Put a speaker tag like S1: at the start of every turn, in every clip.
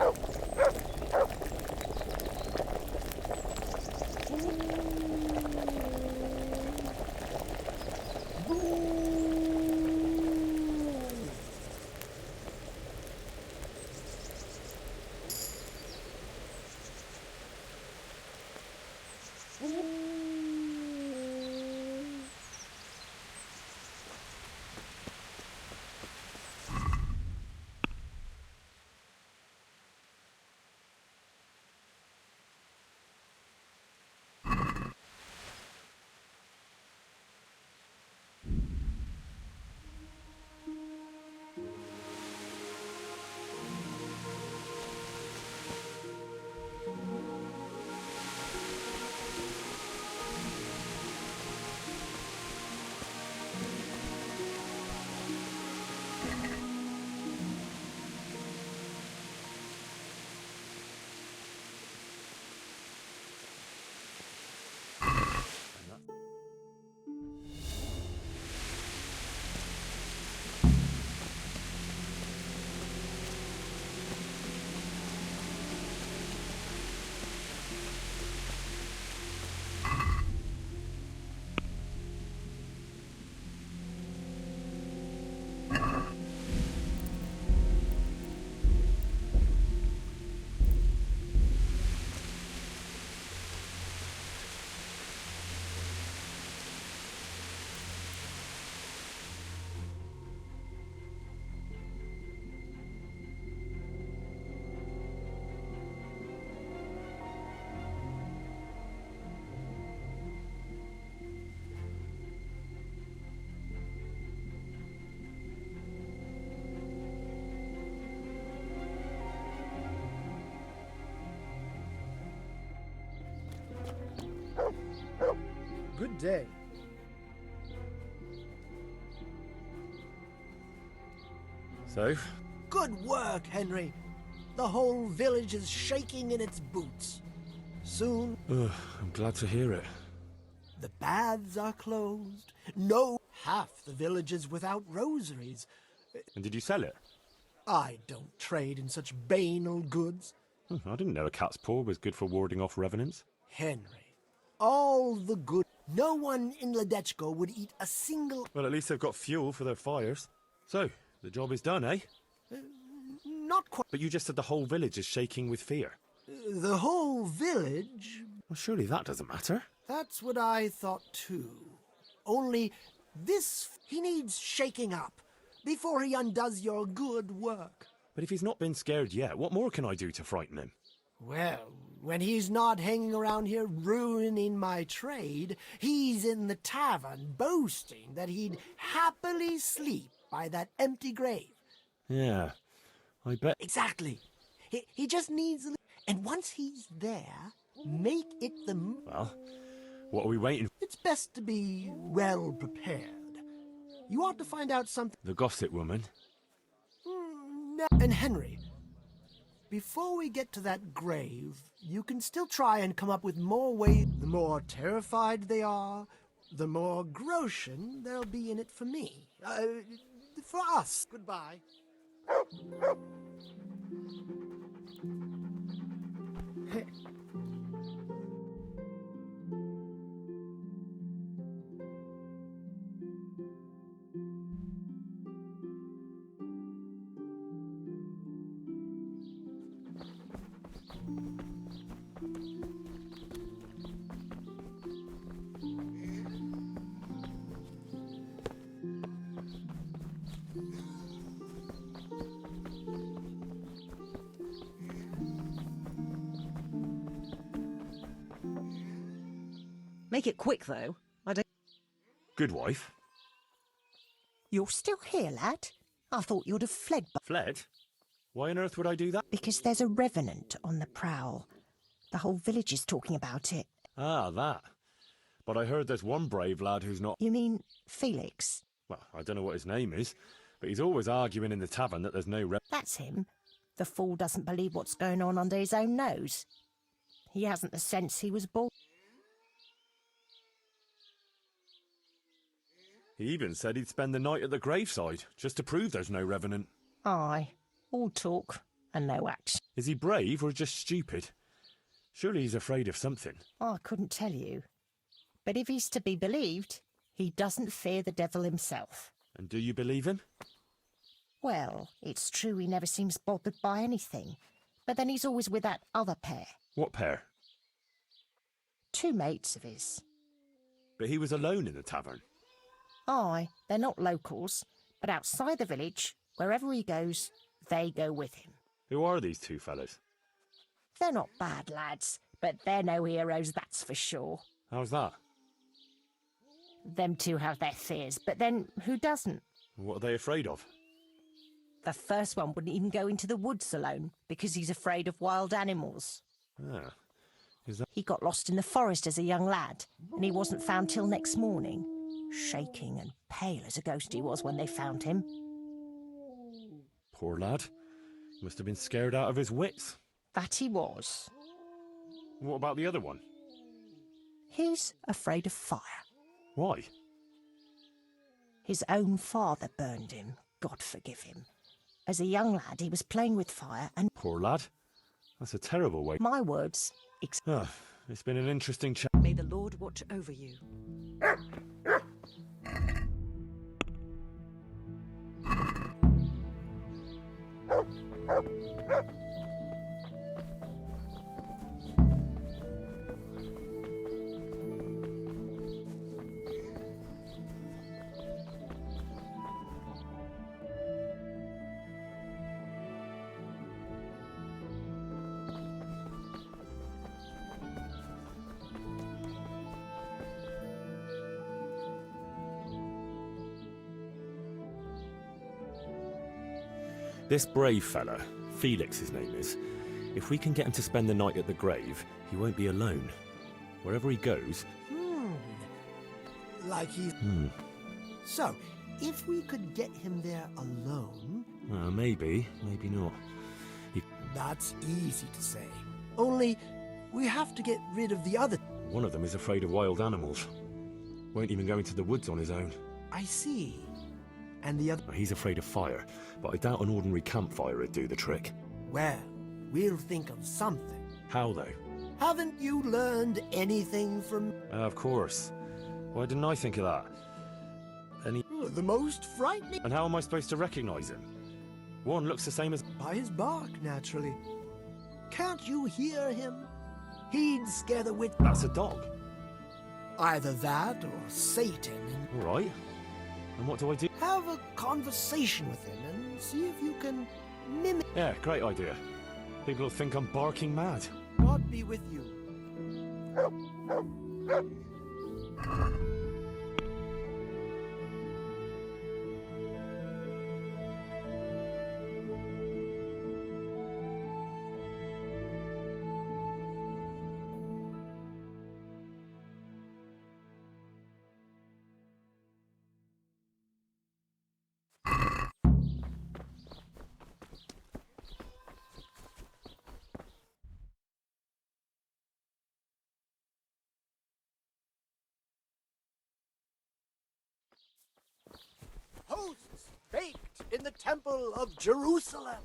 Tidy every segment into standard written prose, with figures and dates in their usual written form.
S1: Oh. day.
S2: So?
S1: Good work, Henry. The whole village is shaking in its boots. Soon,
S2: I'm glad to hear it.
S1: the baths are closed. No, half the village is without rosaries.
S2: And did you sell it?
S1: I don't trade in such banal goods.
S2: I didn't know a cat's paw was good for warding off revenants.
S1: Henry, all the good. No one in Ledechko would eat a single...
S2: Well, at least they've got fuel for their fires. So, the job is done, eh?
S1: Not quite.
S2: But you just said the whole village is shaking with fear.
S1: The whole village...
S2: Well, surely that doesn't matter.
S1: That's what I thought too. Only this... He needs shaking up before he undoes your good work.
S2: But if he's not been scared yet, what more can I do to frighten him?
S1: Well, when he's not hanging around here ruining my trade, he's in the tavern boasting that he'd happily sleep by that empty grave.
S2: Yeah, I bet.
S1: Exactly. He just needs... And once he's there, make it the...
S2: Well, what are we waiting for?
S1: It's best to be well prepared. You ought to find out something...
S2: The gossip woman?
S1: And Henry, before we get to that grave, you can still try and come up with more ways. The more terrified they are, the more groschen there'll be in it for me. For us. Goodbye.
S3: Make it quick, though. I don't...
S2: Good wife.
S4: You're still here, lad? I thought you'd have fled, but...
S2: Fled? Why on earth would I do that?
S4: Because there's a revenant on the prowl. The whole village is talking about it.
S2: Ah, that. But I heard there's one brave lad who's not...
S4: You mean Felix?
S2: Well, I don't know what his name is, but he's always arguing in the tavern that there's no
S4: That's him. The fool doesn't believe what's going on under his own nose. He hasn't the sense he was born.
S2: He even said he'd spend the night at the graveside, just to prove there's no revenant.
S4: Aye, all talk and no action.
S2: Is he brave or just stupid? Surely he's afraid of something.
S4: I couldn't tell you. But if he's to be believed, he doesn't fear the devil himself.
S2: And do you believe him?
S4: Well, it's true he never seems bothered by anything. But then he's always with that other pair.
S2: What pair?
S4: Two mates of his.
S2: But he was alone in the tavern.
S4: Aye, they're not locals, but outside the village, wherever he goes, they go with him.
S2: Who are these two fellas?
S4: They're not bad lads, but they're no heroes, that's for sure.
S2: How's that?
S4: Them two have their fears, but then who doesn't?
S2: What are they afraid of?
S4: The first one wouldn't even go into the woods alone, because he's afraid of wild animals.
S2: Ah, is that...
S4: He got lost in the forest as a young lad, and he wasn't found till next morning. Shaking and pale as a ghost he was when they found him.
S2: Poor lad. He must have been scared out of his wits.
S4: That he was.
S2: What about the other one?
S4: He's afraid of fire.
S2: Why?
S4: His own father burned him, God forgive him. As a young lad he was playing with fire and...
S2: Poor lad. That's a terrible way...
S4: My words...
S2: It's been an interesting chat.
S3: May the Lord watch over you.
S2: This brave fella, Felix his name is, if we can get him to spend the night at the grave, he won't be alone. Wherever he goes...
S1: like he's... So, if we could get him there alone...
S2: Maybe, maybe not.
S1: That's easy to say. Only, we have to get rid of the other...
S2: One of them is afraid of wild animals. Won't even go into the woods on his own.
S1: I see. And the other...
S2: He's afraid of fire, but I doubt an ordinary campfire would do the trick.
S1: Well, we'll think of something.
S2: How, though?
S1: Haven't you learned anything from...
S2: Of course. Why didn't I think of that?
S1: The most frightening...
S2: And how am I supposed to recognize him? One looks the same as...
S1: By his bark, naturally. Can't you hear him? He'd scare the witch...
S2: That's a dog.
S1: Either that or Satan.
S2: All right. And what do I do?
S1: Have a conversation with him and see if you can mimic...
S2: Yeah, great idea. People will think I'm barking mad.
S1: God be with you. Hosts baked in the temple of Jerusalem.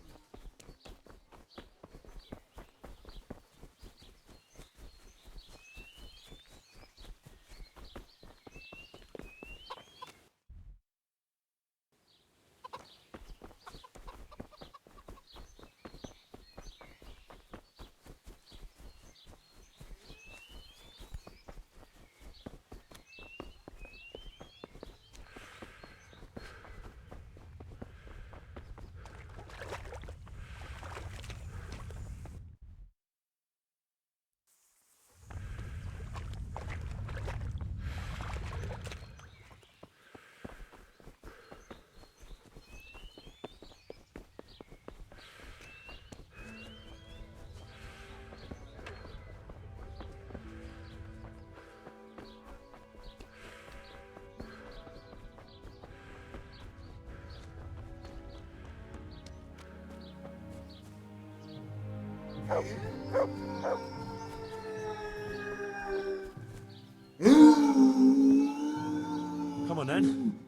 S2: Come on then.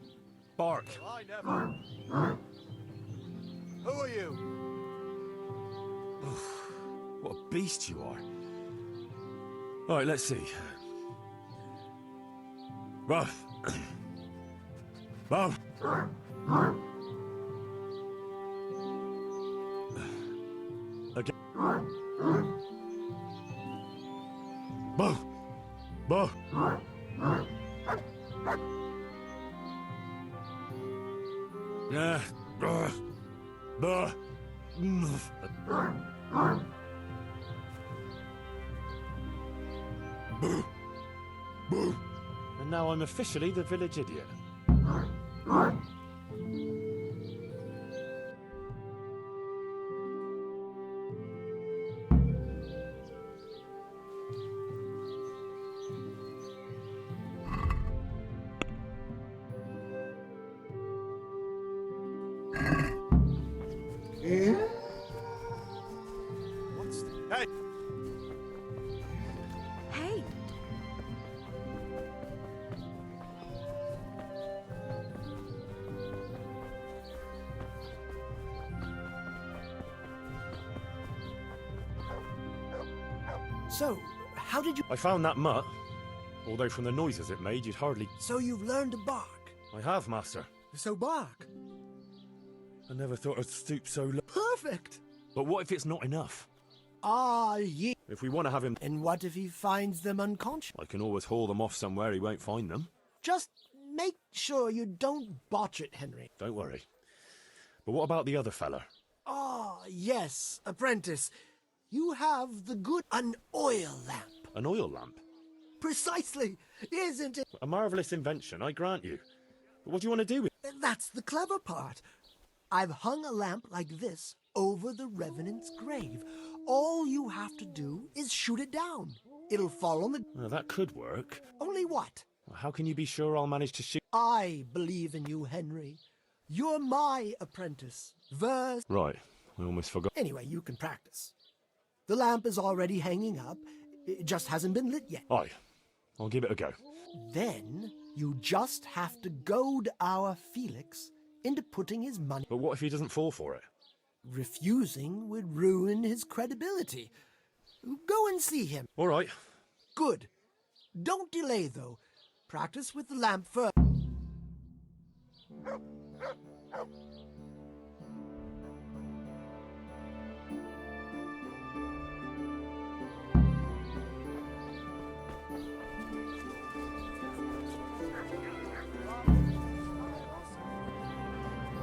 S2: Bark.
S1: I never. Who are you?
S2: What a beast you are. All right, let's see. Ruff. Ruff. Again. Bo. Bo. Yeah. Bo. Bo. Boo! Boo! And now I'm officially the village idiot.
S1: What's the... Hey!
S3: Hey!
S1: So, how did you...
S2: I found that mutt. Although from the noises it made, you'd hardly...
S1: So you've learned to bark?
S2: I have, master.
S1: So bark.
S2: I never thought I'd stoop so low.
S1: Perfect.
S2: But what if it's not enough?
S1: Ah, yeah.
S2: If we want to have him...
S1: And what if he finds them unconscious?
S2: I can always haul them off somewhere he won't find them.
S1: Just make sure you don't botch it, Henry.
S2: Don't worry. But what about the other fella?
S1: Ah, yes, apprentice. You have the good... An oil lamp.
S2: An oil lamp?
S1: Precisely, isn't it?
S2: A marvellous invention, I grant you. But what do you want to do with it?
S1: That's the clever part. I've hung a lamp like this over the Revenant's grave. All you have to do is shoot it down. It'll fall on the...
S2: Well, that could work.
S1: Only what?
S2: How can you be sure I'll manage to shoot?
S1: I believe in you, Henry. You're my apprentice.
S2: Right, I almost forgot.
S1: Anyway, you can practice. The lamp is already hanging up. It just hasn't been lit yet.
S2: Aye, I'll give it a go.
S1: Then you just have to goad our Felix into putting his money.
S2: But what if he doesn't fall for it?
S1: Refusing would ruin his credibility. Go and see him.
S2: All right.
S1: Good. Don't delay, though. Practice with the lamp first.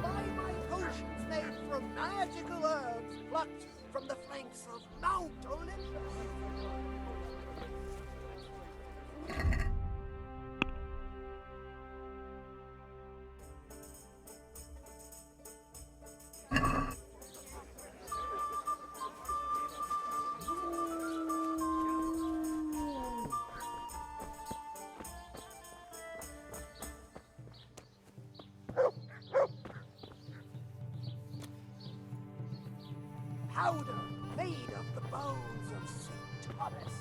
S1: Buy my potions made from magical herbs plucked from the flanks of Mount Olympus. Powder made of the bones of St. Thomas.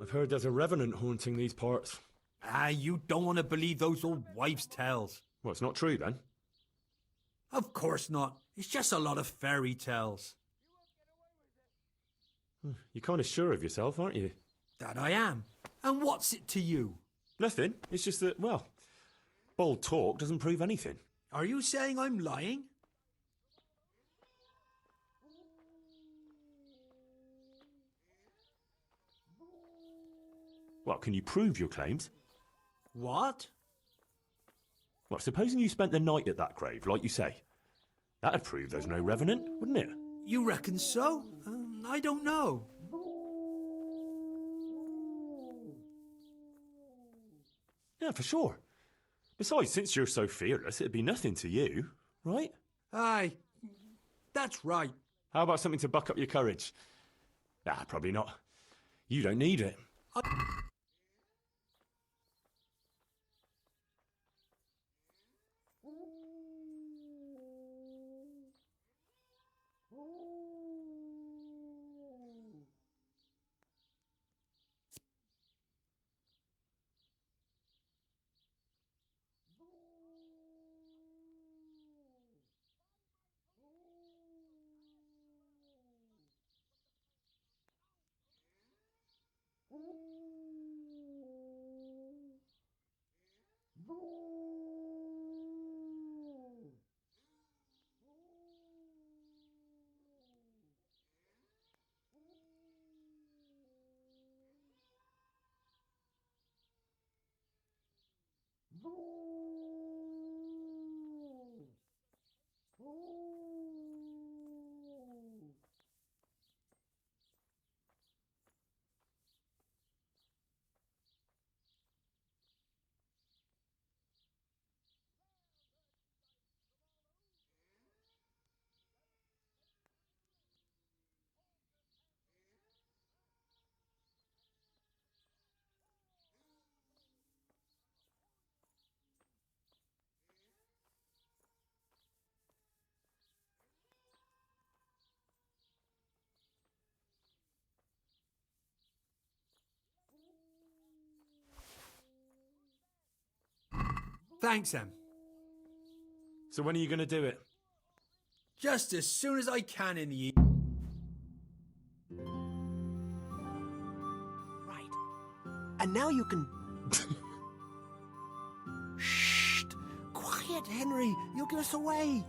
S2: I've heard there's a revenant haunting these parts.
S5: Ah, you don't want to believe those old wives' tales.
S2: Well, it's not true then.
S5: Of course not. It's just a lot of fairy tales.
S2: You're kind of sure of yourself, aren't you?
S5: That I am. And what's it to you?
S2: Nothing. It's just that, well, bold talk doesn't prove anything.
S5: Are you saying I'm lying?
S2: Well, can you prove your claims?
S5: What?
S2: Well, supposing you spent the night at that grave, like you say. That'd prove there's no revenant, wouldn't it?
S5: You reckon so? I don't know.
S2: Yeah, for sure. Besides, since you're so fearless, it'd be nothing to you, right?
S5: Aye, that's right.
S2: How about something to buck up your courage? Nah, probably not. You don't need it.
S5: Thanks, Em.
S2: So when are you going to do it?
S5: Just as soon as I can in the evening.
S1: Right. And now you can... Shh! Quiet, Henry. You'll give us away.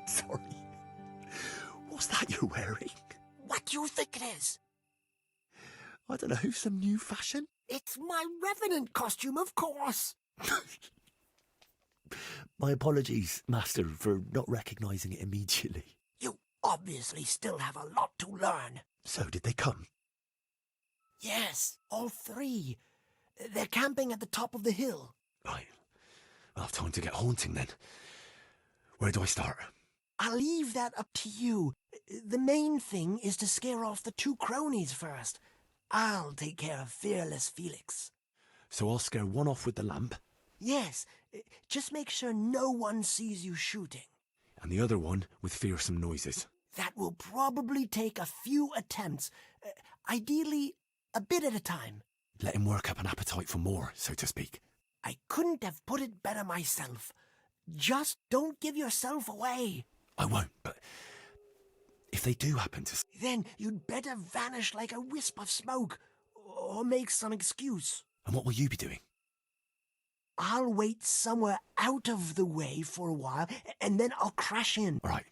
S6: Sorry. What's that you're wearing?
S1: What do you think it is?
S6: I don't know, some new fashion?
S1: It's my Revenant costume, of course.
S6: My apologies, Master, for not recognising it immediately.
S1: You obviously still have a lot to learn.
S6: So, did they come?
S1: Yes, all three. They're camping at the top of the hill.
S6: Right. I'll have time to get haunting then. Where do I start?
S1: I'll leave that up to you. The main thing is to scare off the two cronies first. I'll take care of fearless Felix.
S6: So I'll scare one off with the lamp,
S1: Yes, just make sure no one sees you shooting.
S6: and the other one with fearsome noises.
S1: That will probably take a few attempts. Ideally, a bit at a time.
S6: Let him work up an appetite for more, so to speak.
S1: I couldn't have put it better myself. Just don't give yourself away.
S6: I won't, but if they do happen to...
S1: Then you'd better vanish like a wisp of smoke, or make some excuse.
S6: And what will you be doing?
S1: I'll wait somewhere out of the way for a while, and then I'll crash in.
S6: All right.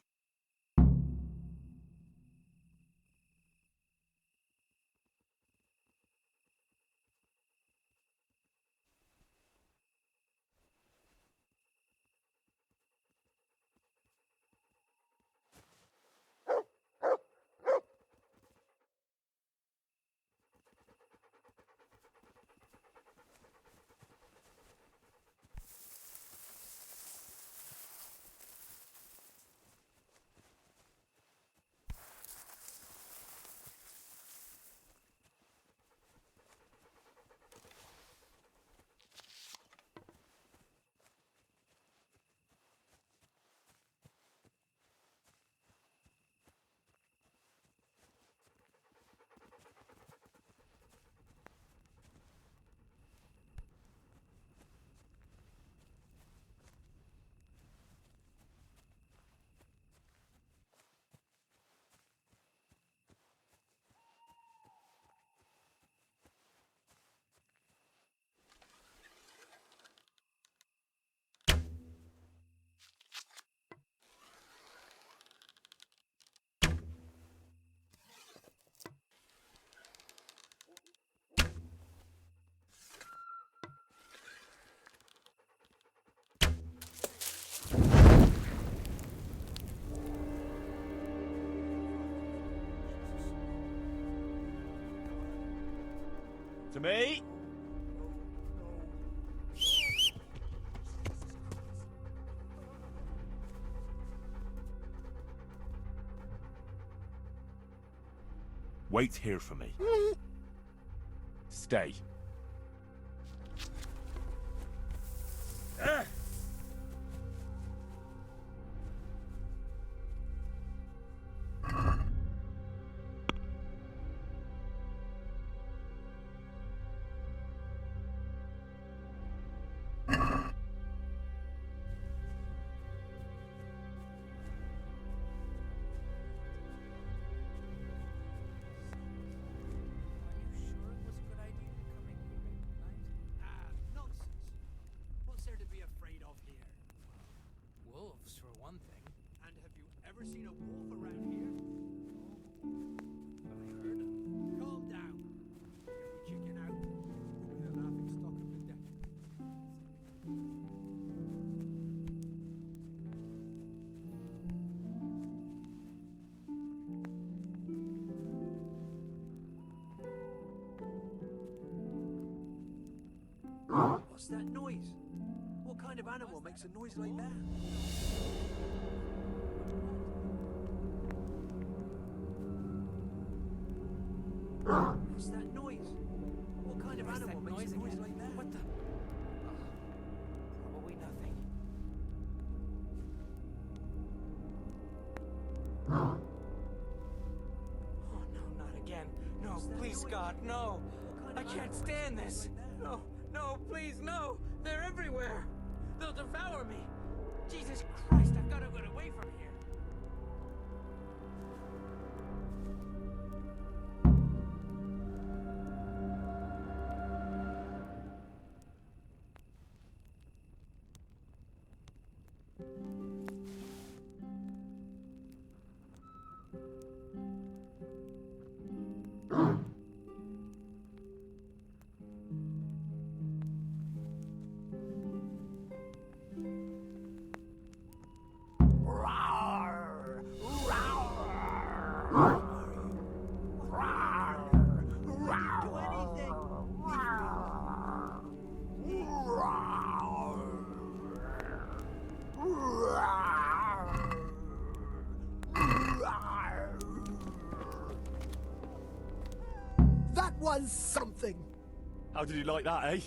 S2: To me. Wait here for me. Stay.
S5: Nonsense. What's there to be afraid of here?
S7: Wolves, for one thing.
S5: And have you ever seen a wolf around here?
S7: But I heard them.
S5: Calm down. If we chicken out, we'll be the laughing stock of the deck. What's that noise? What kind of animal makes a noise like that? What's that noise? What kind of animal makes a noise like that?
S7: What the? Probably nothing. Oh no, not again. No, please, God, no. I can't stand this. No, no, please, no. They're everywhere. They'll devour me. Jesus Christ, I've got to get away from here.
S1: That was something.
S2: How did you like that, eh?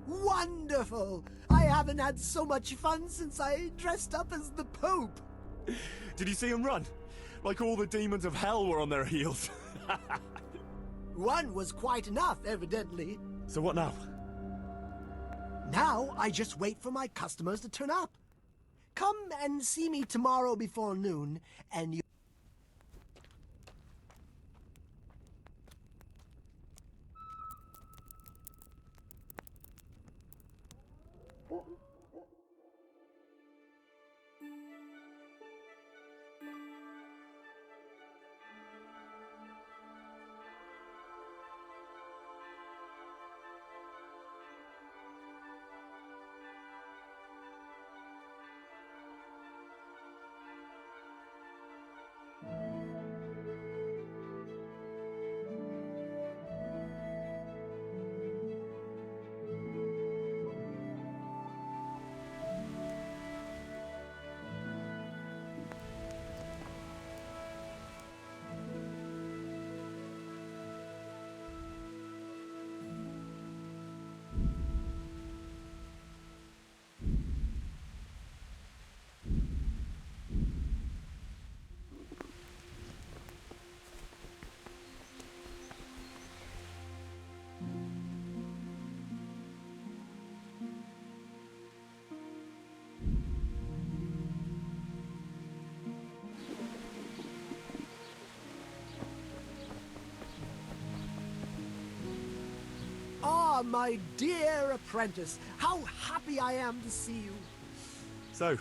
S1: Wonderful! I haven't had so much fun since I dressed up as the Pope.
S2: Did you see him run? Like all the demons of hell were on their heels.
S1: One was quite enough, evidently.
S2: So what now?
S1: Now I just wait for my customers to turn up. Come and see me tomorrow before noon, and you... Ah, my dear apprentice, how happy I am to see you.
S2: So,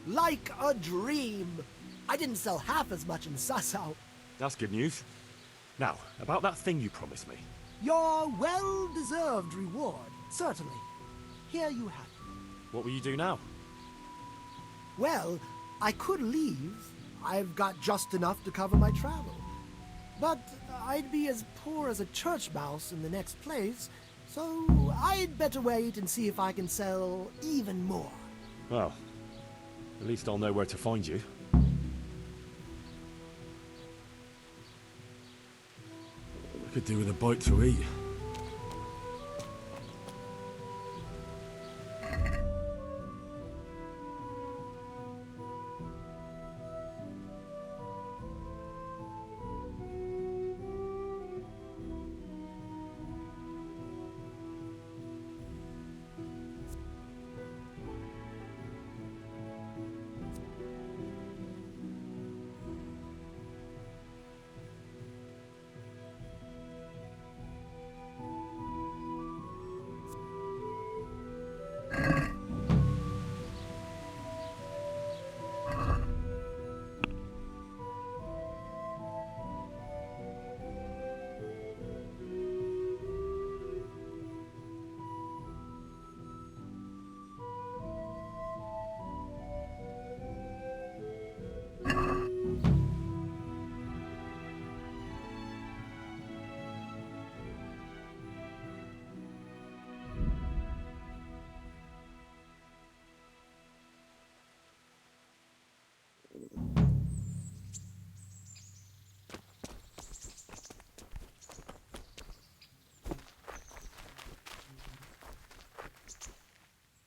S1: Like a dream. I didn't sell half as much in Sassau.
S2: that's good news. Now, about that thing you promised me.
S1: Your well-deserved reward, certainly. Here you have it.
S2: What will you do now?
S1: Well, I could leave. I've got just enough to cover my travel. But I'd be as poor as a church mouse in the next place, so I'd better wait and see if I can sell even more.
S2: Well, at least I'll know where to find you.
S6: I could do with a bite to eat.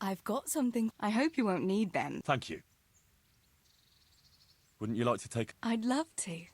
S8: I've got something. I hope you won't need them.
S2: Thank you. Wouldn't you like to take...
S8: I'd love to.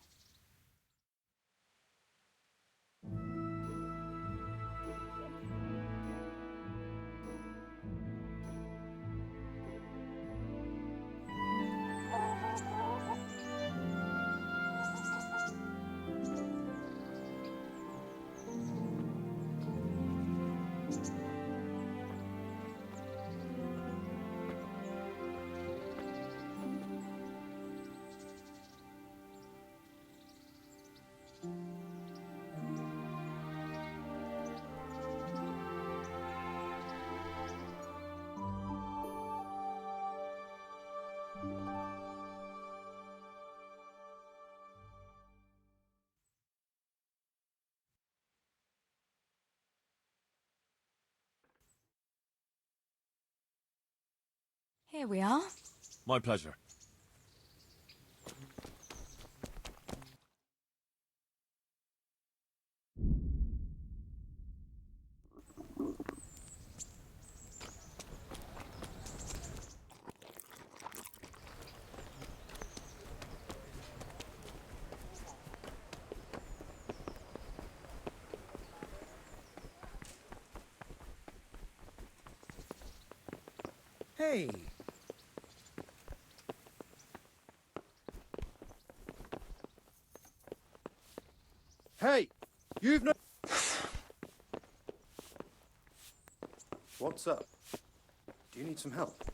S8: Here we are.
S2: My pleasure.
S9: Hey. Hey, you've no... What's up? Do you need some help?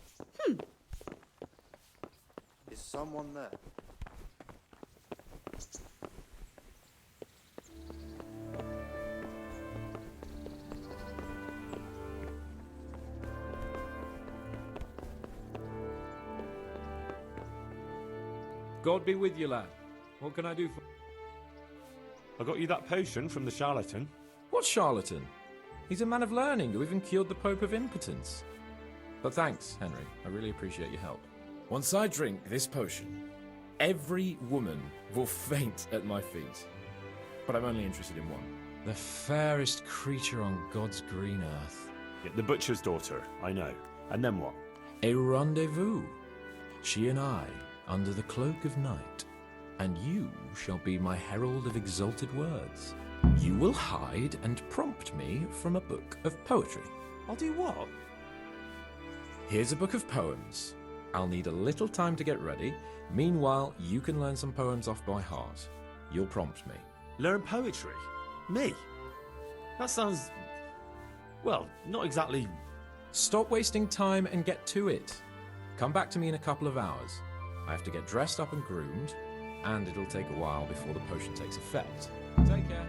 S9: Is someone there?
S10: God be with you, lad. What can I do for...
S2: I got you that potion from the charlatan.
S10: What charlatan? He's a man of learning who even cured the Pope of impotence. But thanks, Henry. I really appreciate your help. Once I drink this potion, every woman will faint at my feet. But I'm only interested in one. The fairest creature on God's green earth.
S2: Yeah, the butcher's daughter, I know. And then what?
S10: A rendezvous. She and I, under the cloak of night. And you shall be my herald of exalted words. You will hide and prompt me from a book of poetry.
S2: I'll do what?
S10: Here's a book of poems. I'll need a little time to get ready. Meanwhile, you can learn some poems off by heart. You'll prompt me.
S2: Learn poetry? Me? That sounds... well, not exactly...
S10: Stop wasting time and get to it. Come back to me in a couple of hours. I have to get dressed up and groomed, and it'll take a while before the potion takes effect. Take care.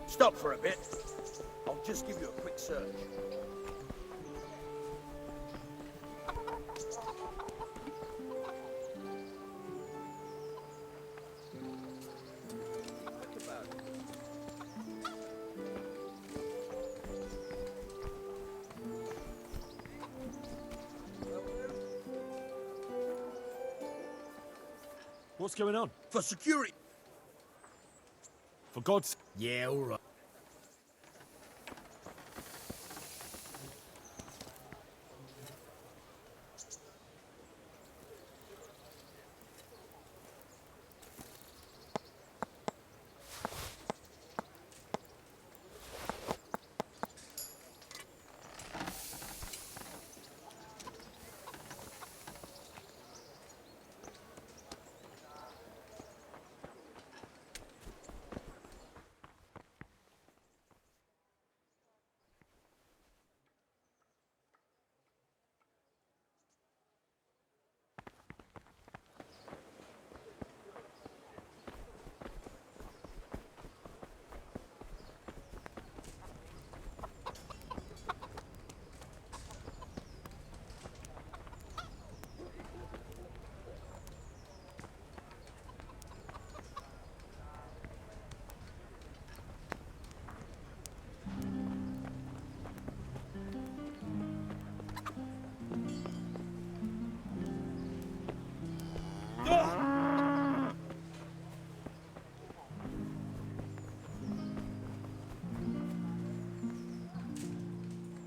S11: Stop for a bit. I'll just give you a quick search. Quick about it.
S2: What's going on?
S11: For security.
S2: For God's...
S11: Yeah, all right.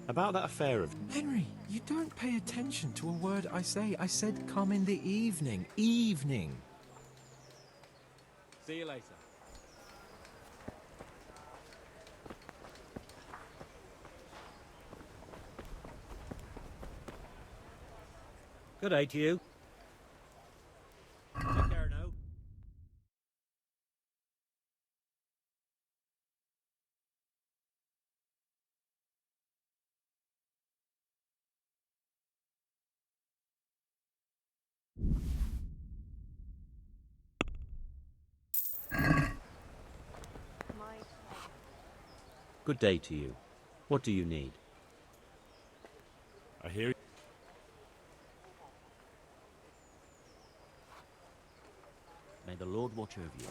S2: About that affair of...
S10: Henry, you don't pay attention to a word I say. I said come in the evening. Evening.
S7: See you later.
S11: Good day to you. Take care now.
S12: Good day to you. What do you need?
S2: I hear...
S12: May the Lord watch over you.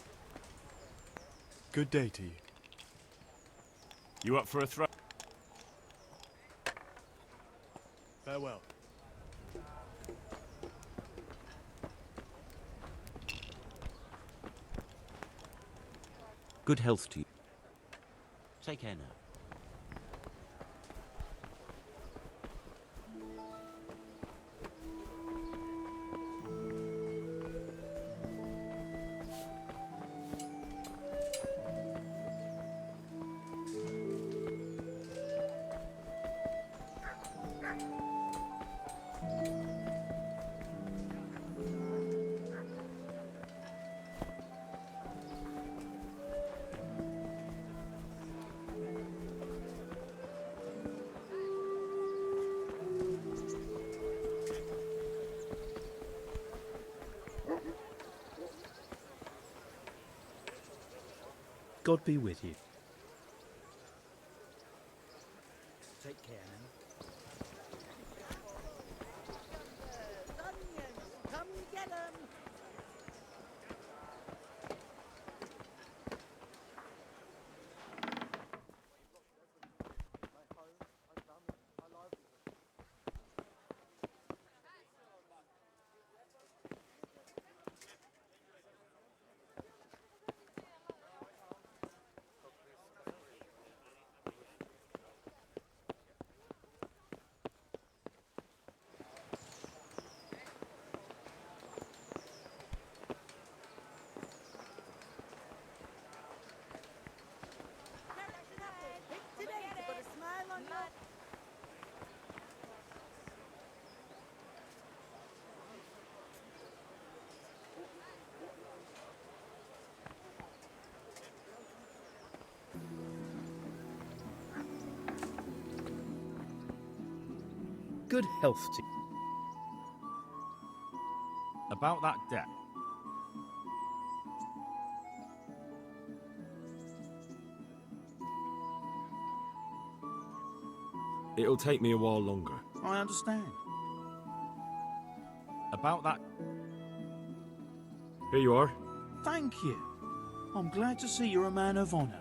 S6: Good day to you.
S2: You up for a throw?
S6: Farewell.
S12: Good health to you. Take care now.
S11: God be with you. Take care now.
S4: Come get 'em!
S11: Good health to you.
S2: About that debt.
S6: It'll take me a while longer.
S11: I understand.
S6: About that... Here you are.
S11: Thank you. I'm glad to see you're a man of honour.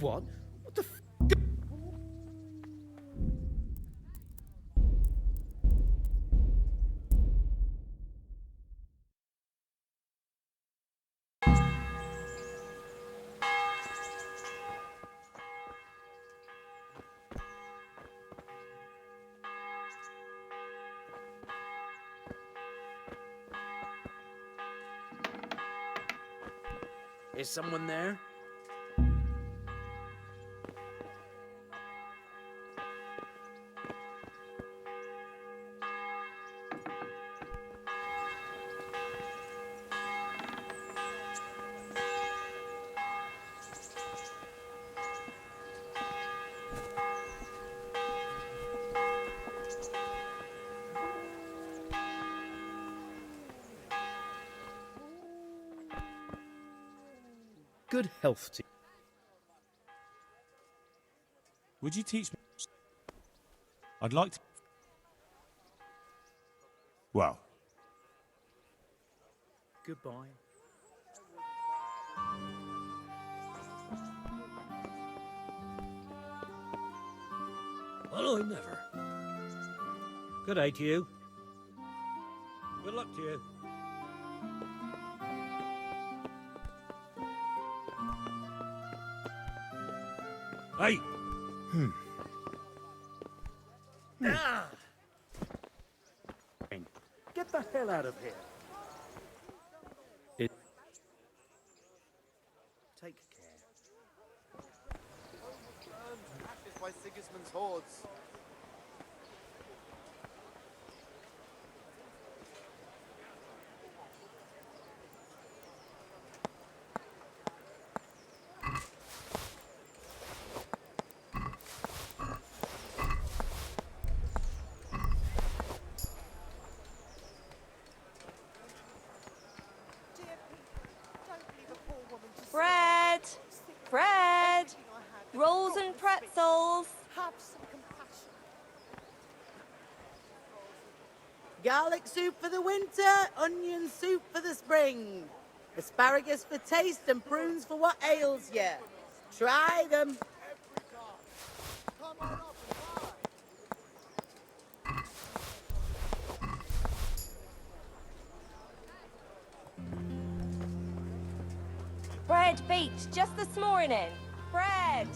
S7: What? What the f? Is someone there? Good health to you.
S2: Would you teach me? I'd like to... Well,
S7: Goodbye.
S11: Well, I never. Good day to you. Good luck to you. Hey! Ah! Get the hell out of here. Take care.
S9: Ashes by Sigismund's hordes.
S13: Bread! Bread! Rolls and pretzels!
S14: Have some compassion. Garlic soup for the winter, onion soup for the spring. Asparagus for taste and prunes for what ails you. Try them.
S13: Bread baked just this morning. Bread!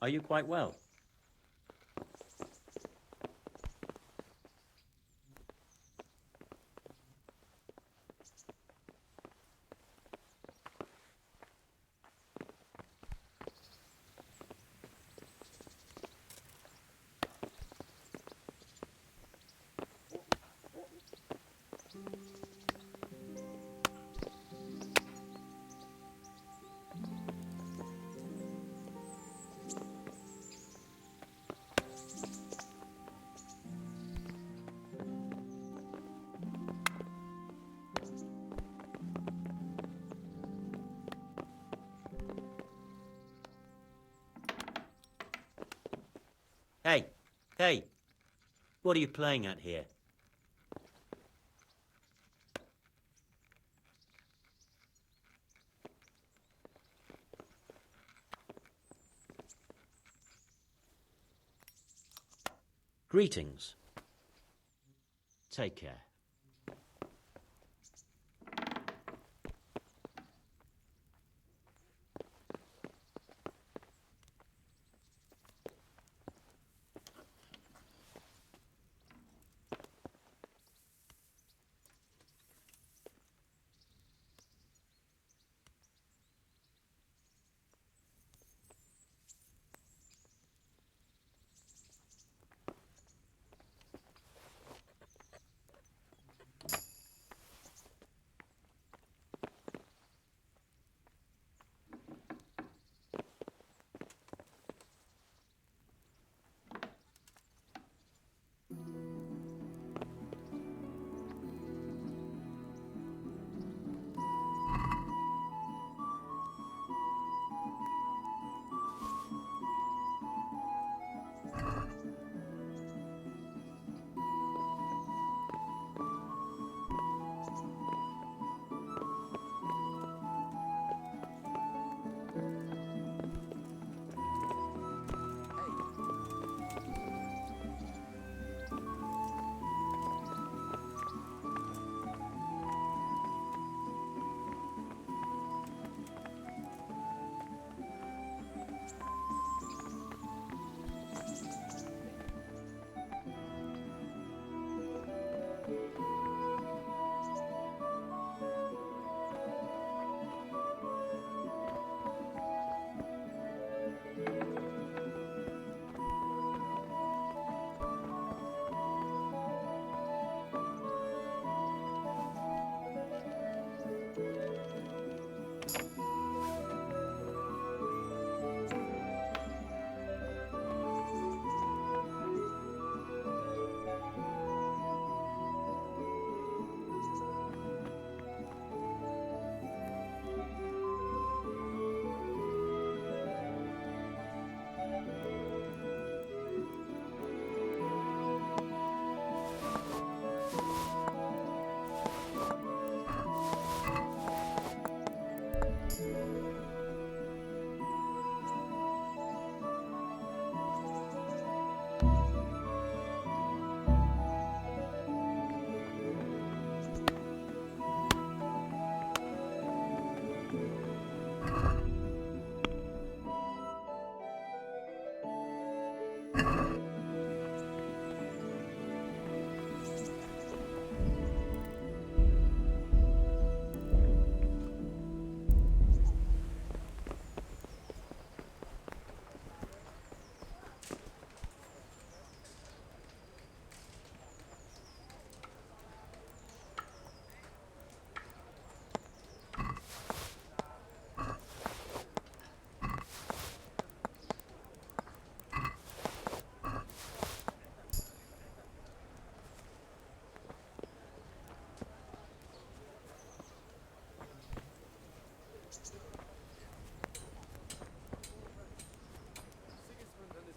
S12: Are you quite well? Hey, hey, what are you playing at here? Greetings. Take care.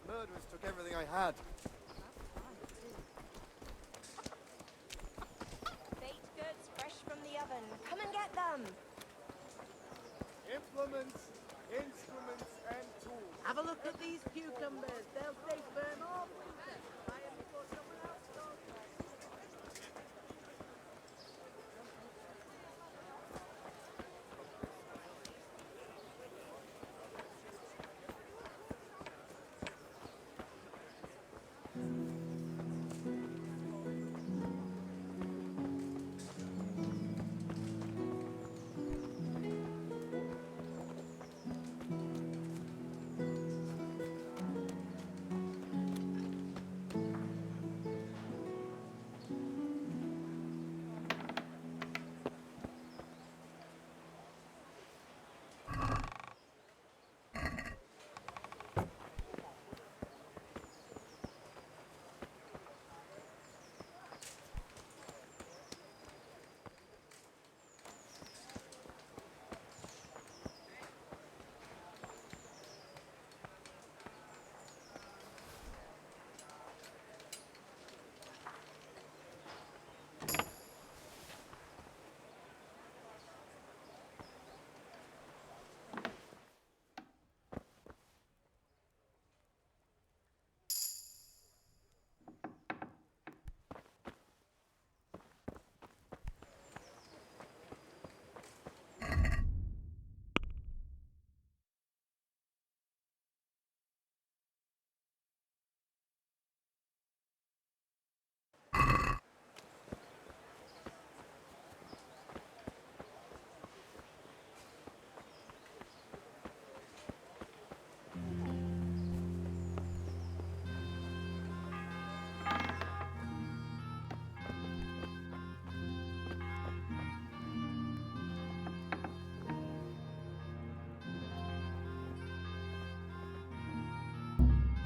S9: Murderers took everything I had.
S13: Baked goods fresh from the oven. Come and get them.
S9: Implements, instruments, and tools.
S14: Have a look at these cucumbers. They'll stay firm all winter. Buy 'em before someone else does.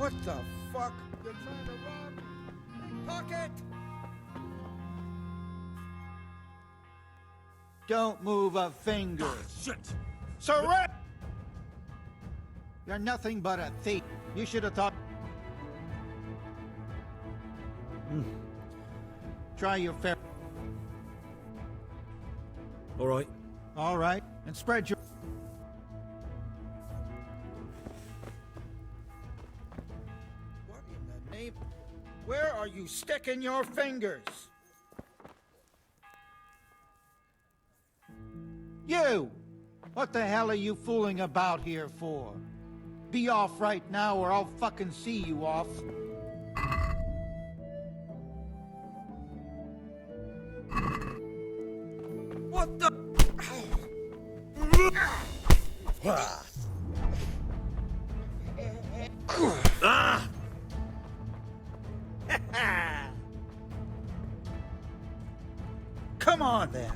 S15: What the fuck? You're trying to rob me. Pocket!
S16: Don't move a finger.
S15: Shit!
S16: Surrender! You're nothing but a thief. You should have thought. Try your fair.
S5: All right.
S16: All right, and spread your. What in the name? Where are you sticking your fingers? You! What the hell are you fooling about here for? Be off right now or I'll fucking see you off.
S15: What the?
S5: Ah!
S16: Come on then.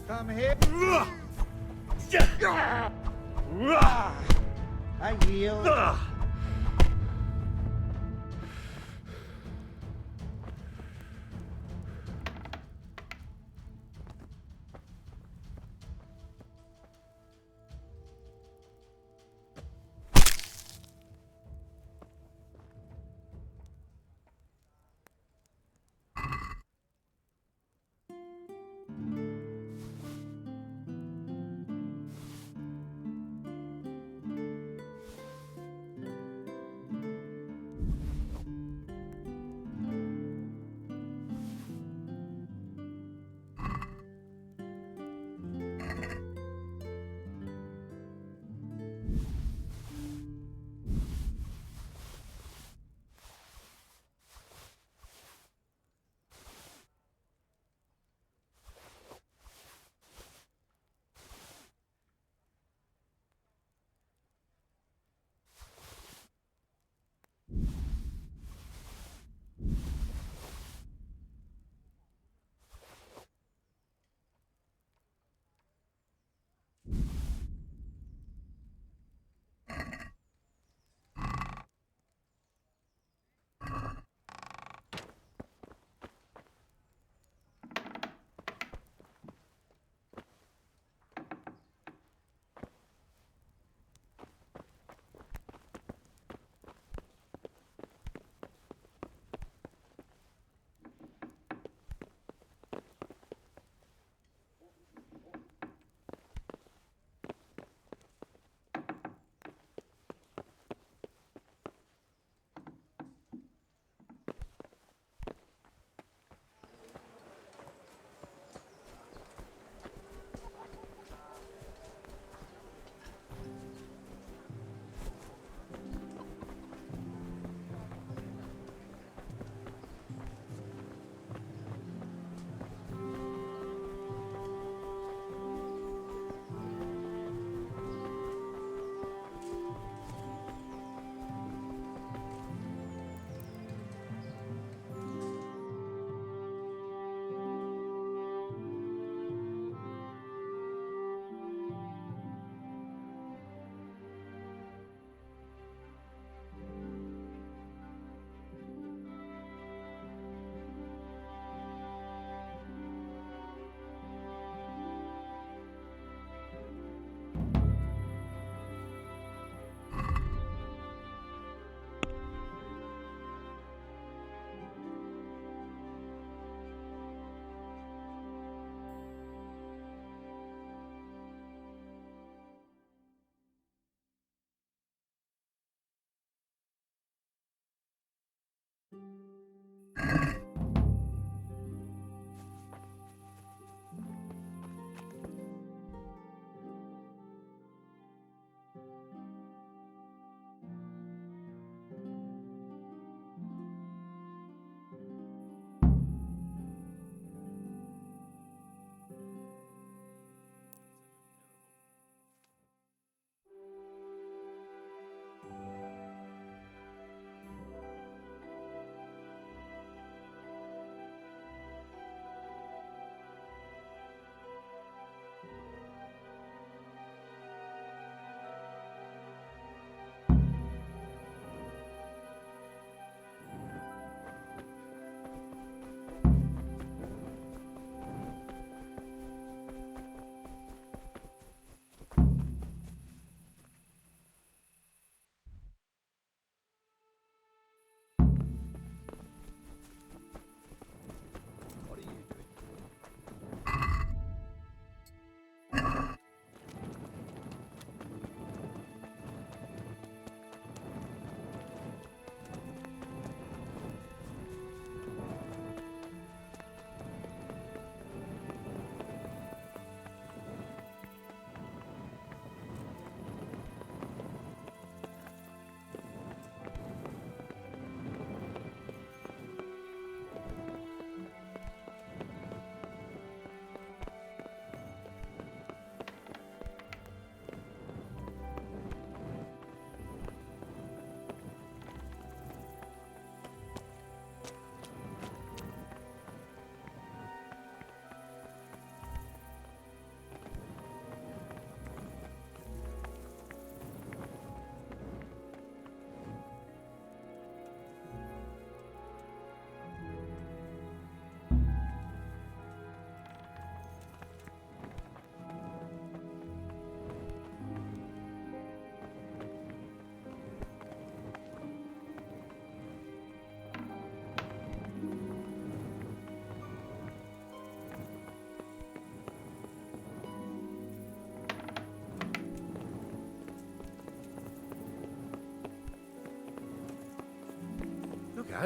S16: Come here. I yield.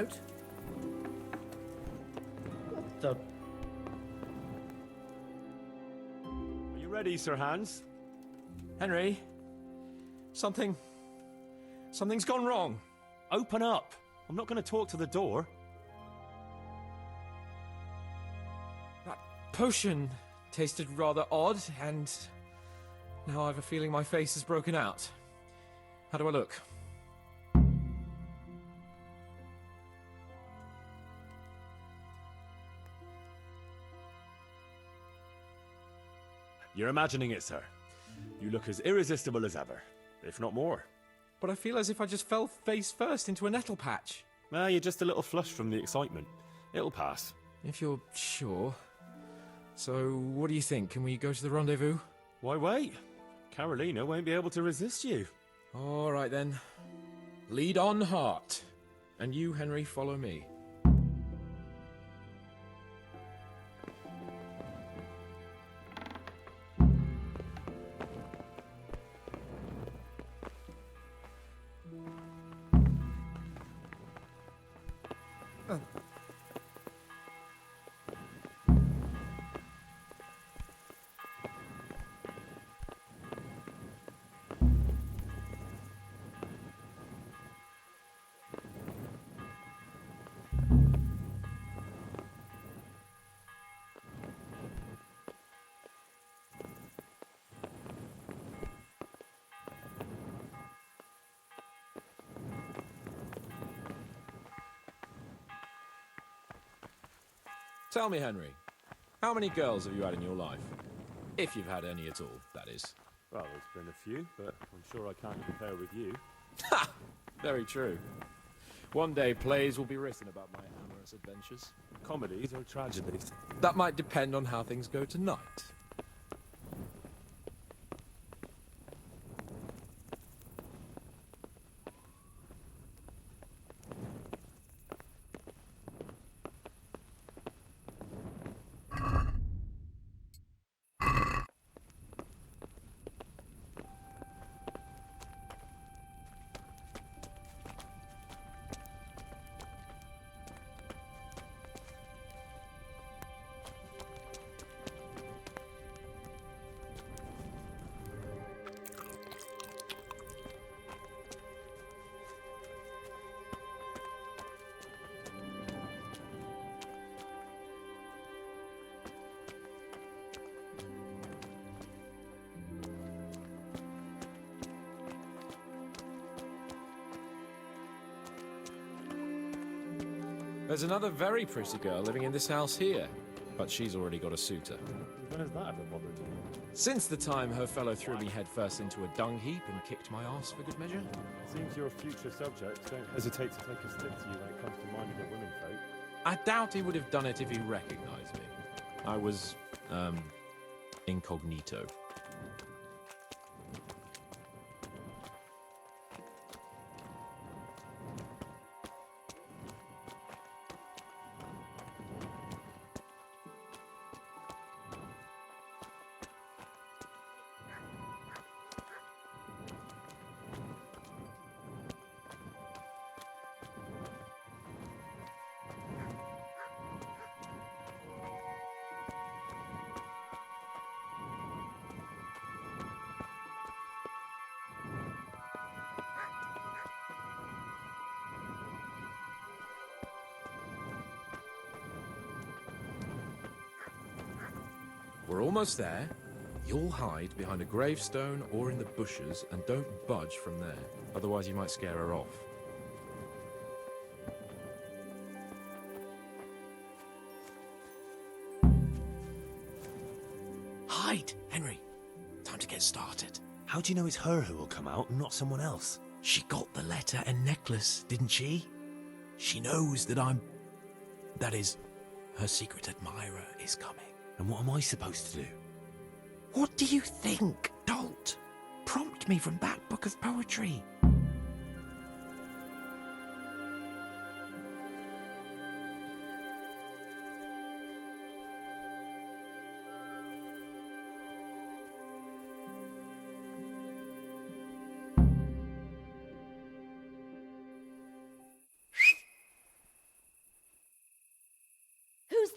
S5: out. What the?
S2: Are you ready, Sir Hans?
S10: Henry, something's gone wrong.
S2: Open up. I'm not going to talk to the door.
S10: That potion tasted rather odd, and now I have a feeling my face is broken out. How do I look?
S2: You're imagining it, sir. You look as irresistible as ever, if not more.
S10: But I feel as if I just fell face first into a nettle patch.
S2: You're just a little flushed from the excitement. It'll pass.
S10: If you're sure. So, what do you think? Can we go to the rendezvous?
S2: Why wait? Carolina won't be able to resist you.
S10: All right then. Lead on, heart. And you, Henry, follow me. Tell me, Henry, how many girls have you had in your life? If you've had any at all, that is.
S2: Well, there's been a few, but I'm sure I can't compare with you.
S10: Ha! Very true. One day plays will be written about my amorous adventures.
S2: Comedies or tragedies?
S10: That might depend on how things go tonight. There's another very pretty girl living in this house here, but she's already got a suitor.
S2: When has that ever bothered you?
S10: Since the time her fellow threw me headfirst into a dung heap and kicked my arse for good measure.
S2: Seems your future subjects don't hesitate to take a stick to you when it comes to minding your women folk.
S10: I doubt he would have done it if he recognized me. I was, incognito. We're almost there. You'll hide behind a gravestone or in the bushes and don't budge from there. Otherwise you might scare her off.
S6: Hide, Henry. Time to get started. How do you know it's her who will come out and not someone else? She got the letter and necklace, didn't she? She knows that that is, her secret admirer is coming. And what am I supposed to do? What do you think, dolt? Prompt me from that book of poetry.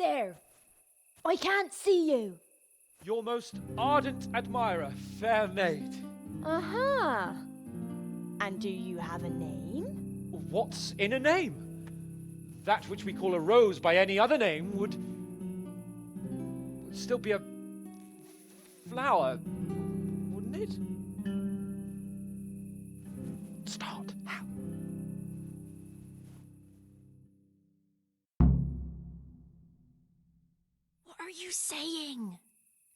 S13: there? I can't see you.
S17: Your most ardent admirer, fair maid.
S13: Uh-huh. And do you have a name?
S17: What's in a name? That which we call a rose by any other name would still be a flower, wouldn't it? Start. How?
S4: What are you saying?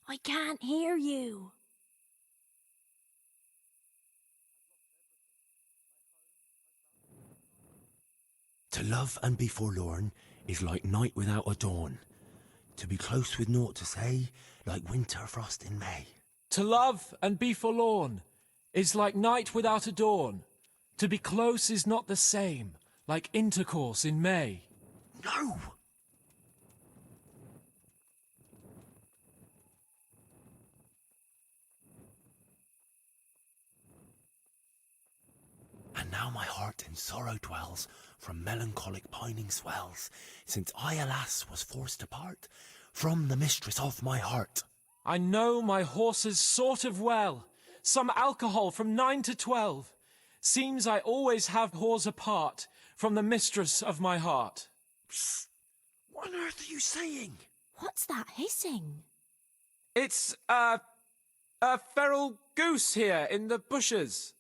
S4: I can't hear you.
S6: To love and be forlorn is like night without a dawn. To be close with naught to say, like winter frost in May.
S17: To love and be forlorn is like night without a dawn. To be close is not the same, like intercourse in May.
S6: No! And now my heart in sorrow dwells, from melancholic pining swells, since I, alas, was forced to part from the mistress of my heart.
S17: I know my horses sort of well. Some alcohol from 9 to 12. Seems I always have whores apart from the mistress of my heart.
S6: Psst! What on earth are you saying?
S4: What's that hissing?
S17: It's a feral goose here in the bushes.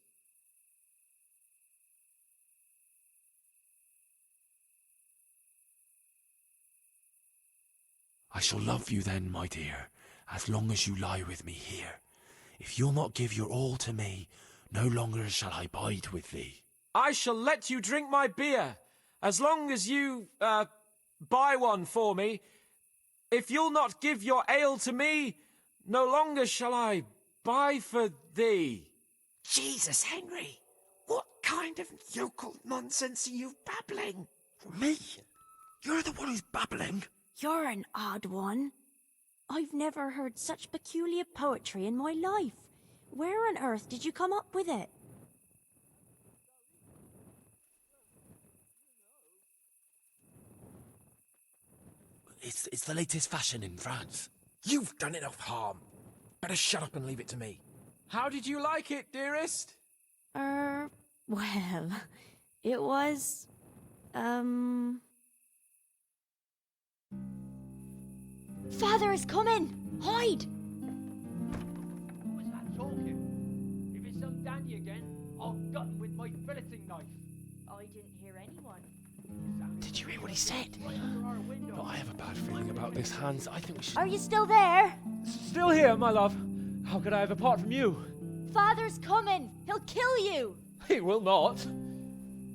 S6: I shall love you then, my dear, as long as you lie with me here. If you'll not give your all to me, no longer shall I bide with thee.
S17: I shall let you drink my beer, as long as you, buy one for me. If you'll not give your ale to me, no longer shall I buy for thee.
S6: Jesus, Henry! What kind of yokel nonsense are you babbling? Me? You're the one who's babbling?
S4: You're an odd one. I've never heard such peculiar poetry in my life. Where on earth did you come up with it?
S6: It's the latest fashion in France.
S10: You've done enough harm. Better shut up and leave it to me.
S17: How did you like it, dearest?
S4: Well, it was, Father is coming! Hide!
S7: Who was that talking? If it's some Danny again, I'll gut him with my filleting knife.
S13: I didn't hear anyone.
S6: Did you hear what he said? No, I have a bad feeling about this, Hans. I think we should...
S13: Are you still there?
S17: Still here, my love. How could I have apart from you?
S13: Father's coming! He'll kill you!
S17: He will not.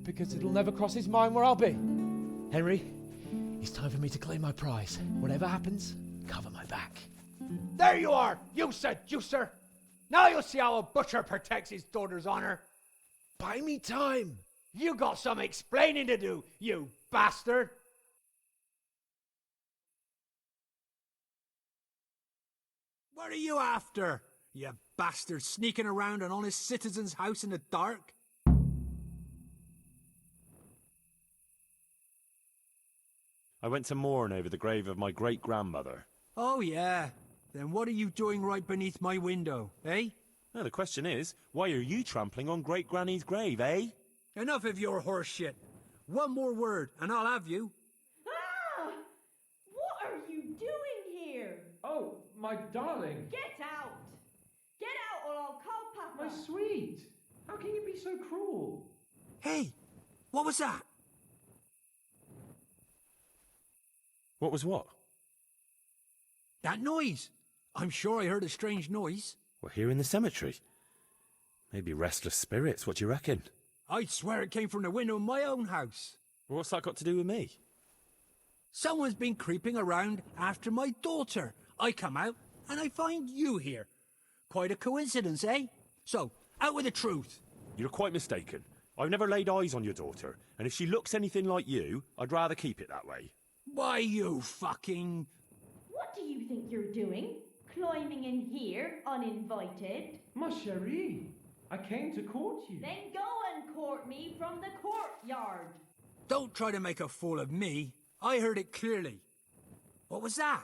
S17: Because it'll never cross his mind where I'll be. Henry, it's time for me to claim my prize. Whatever happens, cover my back.
S5: There you are, you seducer! Now you'll see how a butcher protects his daughter's honor.
S6: Buy me time.
S5: You got some explaining to do, you bastard! What are you after, you bastard, sneaking around an honest citizen's house in the dark?
S2: I went to mourn over the grave of my great-grandmother.
S5: Oh, yeah. Then what are you doing right beneath my window, eh?
S2: Now, the question is, why are you trampling on great-granny's grave, eh?
S5: Enough of your horse shit. One more word, and I'll have you.
S18: Ah! What are you doing here?
S17: Oh, my darling.
S18: Get out! Get out or I'll call Papa!
S17: My sweet. How can you be so cruel?
S5: Hey, what was that?
S2: What was what?
S5: That noise. I'm sure I heard a strange noise.
S2: We're here in the cemetery. Maybe restless spirits, what do you reckon?
S5: I'd swear it came from the window of my own house.
S2: Well, what's that got to do with me?
S5: Someone's been creeping around after my daughter. I come out, and I find you here. Quite a coincidence, eh? So, out with the truth.
S2: You're quite mistaken. I've never laid eyes on your daughter, and if she looks anything like you, I'd rather keep it that way.
S5: Why, you fucking...
S18: What do you think you're doing? Climbing in here, uninvited?
S17: Ma chérie, I came to court you.
S18: Then go and court me from the courtyard.
S5: Don't try to make a fool of me. I heard it clearly. What was that?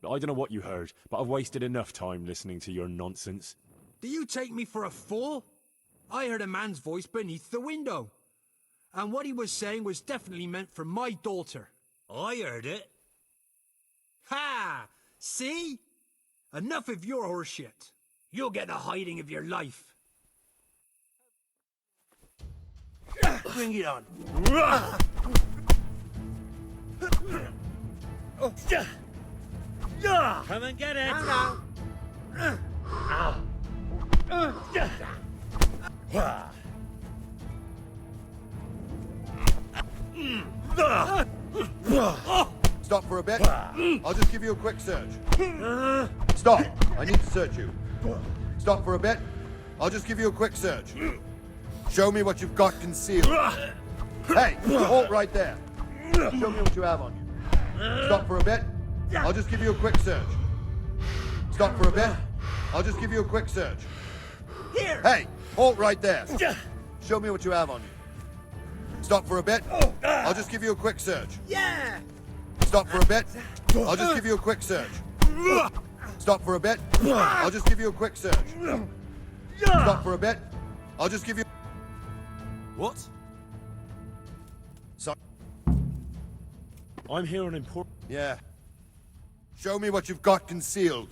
S2: I don't know what you heard, but I've wasted enough time listening to your nonsense.
S5: Do you take me for a fool? I heard a man's voice beneath the window. And what he was saying was definitely meant for my daughter.
S7: I heard it.
S5: Ha! See? Enough of your horseshit. You'll get the hiding of your life.
S7: Bring it on. Come and get it.
S9: Stop for a bit. I'll just give you a quick search. Stop. I need to search you. Stop for a bit. I'll just give you a quick search. Show me what you've got concealed. Hey, halt right there. Show me what you have on you. Stop for a bit. I'll just give you a quick search. Stop for a bit. I'll just give you a quick search.
S7: Here.
S9: Hey, halt right there. Show me what you have on you. Stop for a bit. I'll just give you a quick search.
S5: Yeah.
S9: Stop for a bit. I'll just give you a quick search. Stop for a bit. I'll just give you a quick search. Stop for a bit. I'll just give you...
S6: What?
S9: Sorry.
S2: I'm here on important...
S9: Yeah. Show me what you've got concealed.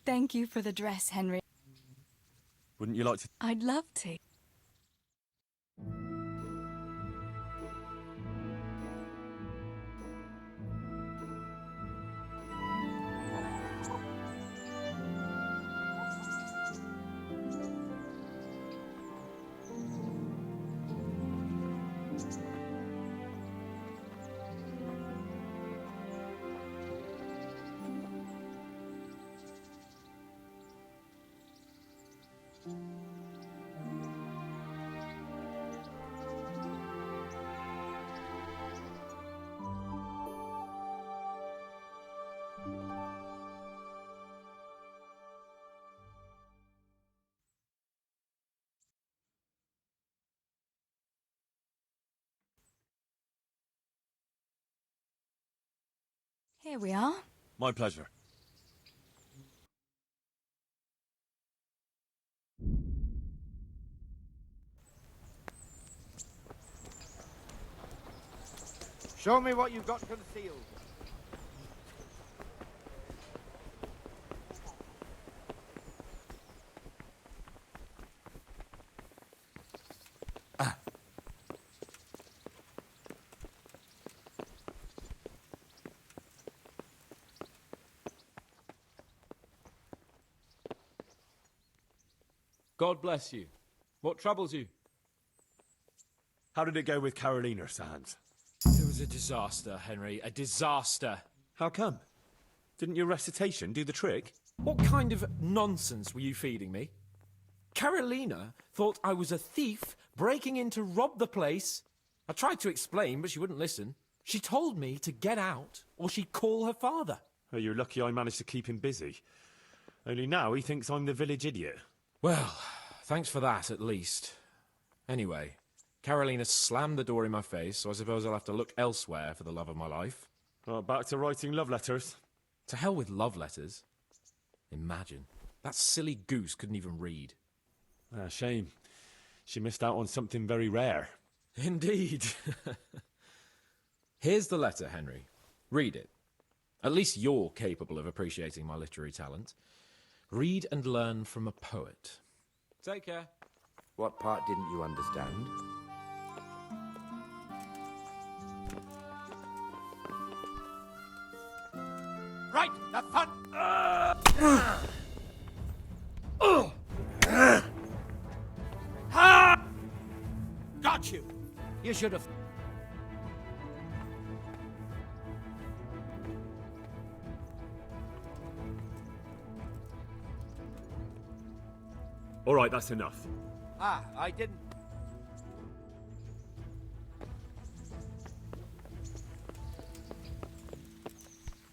S8: Thank you for the dress, Henry.
S2: Wouldn't you like to...
S8: I'd love to. Here we are.
S2: My pleasure.
S16: Show me what you've got concealed.
S17: God bless you. What troubles you?
S2: How did it go with Carolina, Sans?
S17: It was a disaster, Henry. A disaster.
S2: How come? Didn't your recitation do the trick?
S17: What kind of nonsense were you feeding me? Carolina thought I was a thief breaking in to rob the place. I tried to explain, but she wouldn't listen. She told me to get out, or she'd call her father.
S2: Oh, you're lucky I managed to keep him busy. Only now he thinks I'm the village idiot.
S17: Well, thanks for that, at least. Anyway, Carolina slammed the door in my face, so I suppose I'll have to look elsewhere for the love of my life.
S2: Well, back to writing love letters.
S17: To hell with love letters. Imagine. That silly goose couldn't even read.
S2: Ah, shame. She missed out on something very rare.
S17: Indeed. Here's the letter, Henry. Read it. At least you're capable of appreciating my literary talent. Read and learn from a poet. Take care.
S19: What part didn't you understand?
S16: Right, the fun.
S5: Got you. You should have.
S2: All right, that's enough.
S5: I didn't.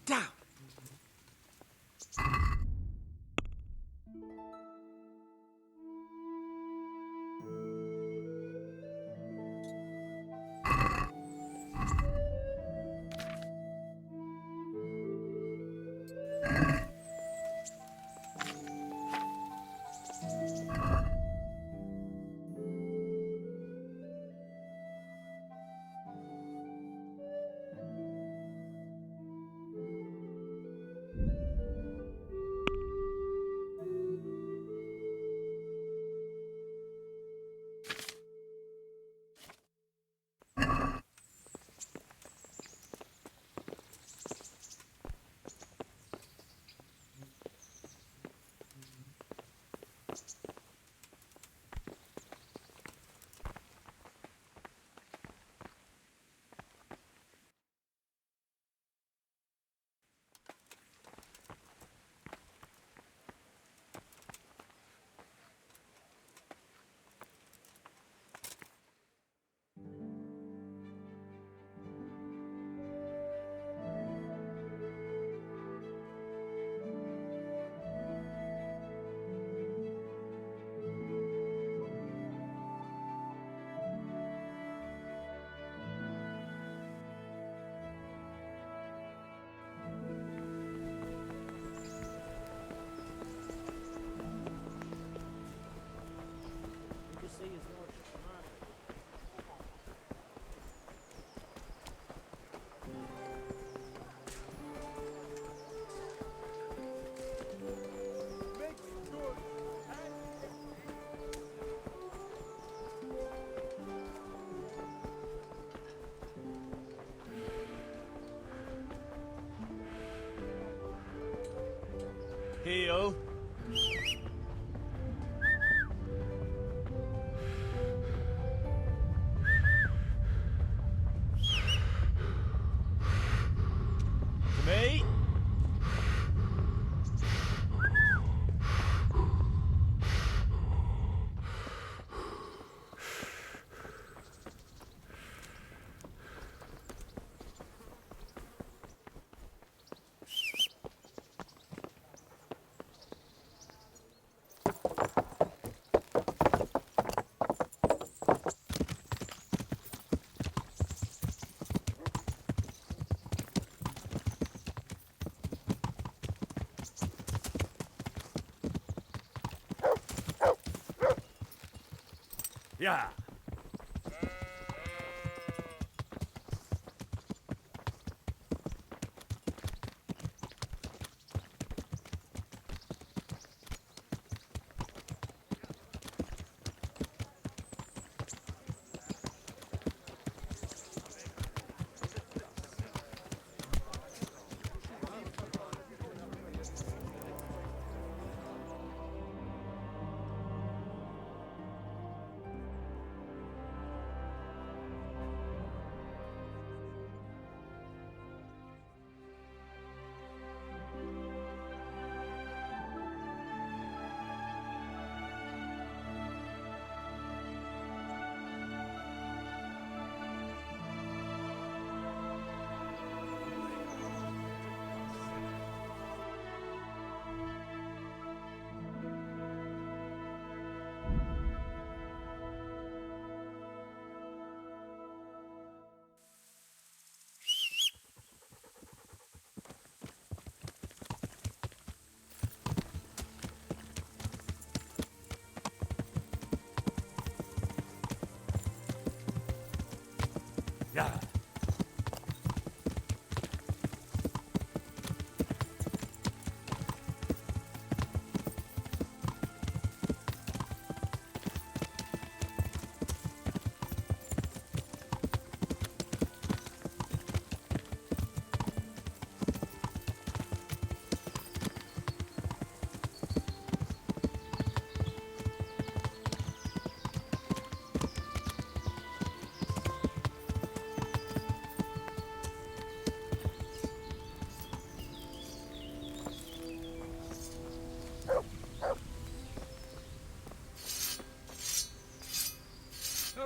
S5: Down.
S2: Heel. To me. Yeah.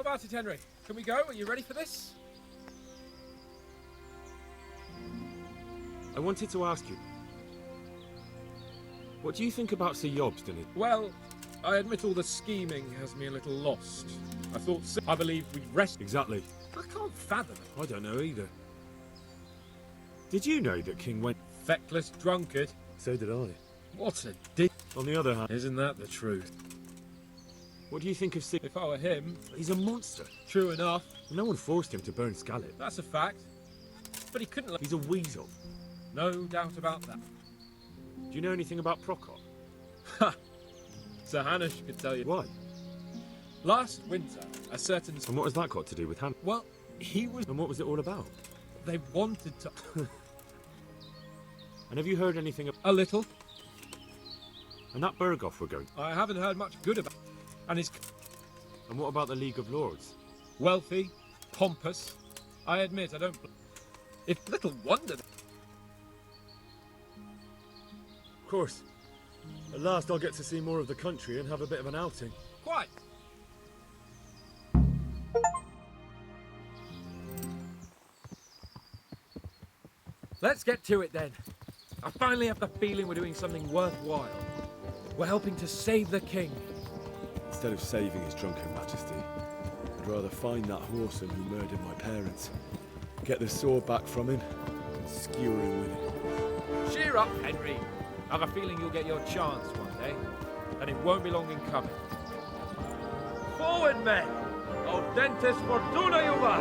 S10: about it, Henry? Can we go? Are you ready for this?
S2: I wanted to ask you, what do you think about Sir Yobston?
S10: Well, I admit all the scheming has me a little lost. I believe we rest.
S2: Exactly.
S10: I can't fathom it.
S2: I don't know either. Did you know that King went
S10: feckless drunkard?
S2: So did I.
S10: What a dick.
S2: On the other hand,
S10: Isn't that the truth?
S2: what do you think of Sir...
S10: If I were him,
S2: He's a monster.
S10: true enough,
S2: No one forced him to burn Scarlet.
S10: that's a fact. But he couldn't.
S2: He's a weasel.
S10: No doubt about that.
S2: Do you know anything about Procop?
S10: Ha! Sir Hanush could tell you.
S2: Why?
S10: Last winter, a certain.
S2: And what has that got to do with Han?
S10: Well, he was.
S2: And what was it all about?
S10: They wanted to.
S2: And have you heard anything of...
S10: A little.
S2: And that Berghoff we're going...
S10: I haven't heard much good about. And his.
S2: And what about the League of Lords?
S10: Wealthy, pompous. I admit, I don't. If little wonder.
S2: Of course. At last I'll get to see more of the country and have a bit of an outing.
S10: Quite. Let's get to it then. I finally have the feeling we're doing something worthwhile. We're helping to save the king.
S20: Instead of saving his drunken majesty, I'd rather find that whoreson who murdered my parents, get the sword back from him, and skewer him with it.
S10: Cheer up, Henry. I have a feeling you'll get your chance one day, and it won't be long in coming. Forward, men! Audentes fortuna juvat!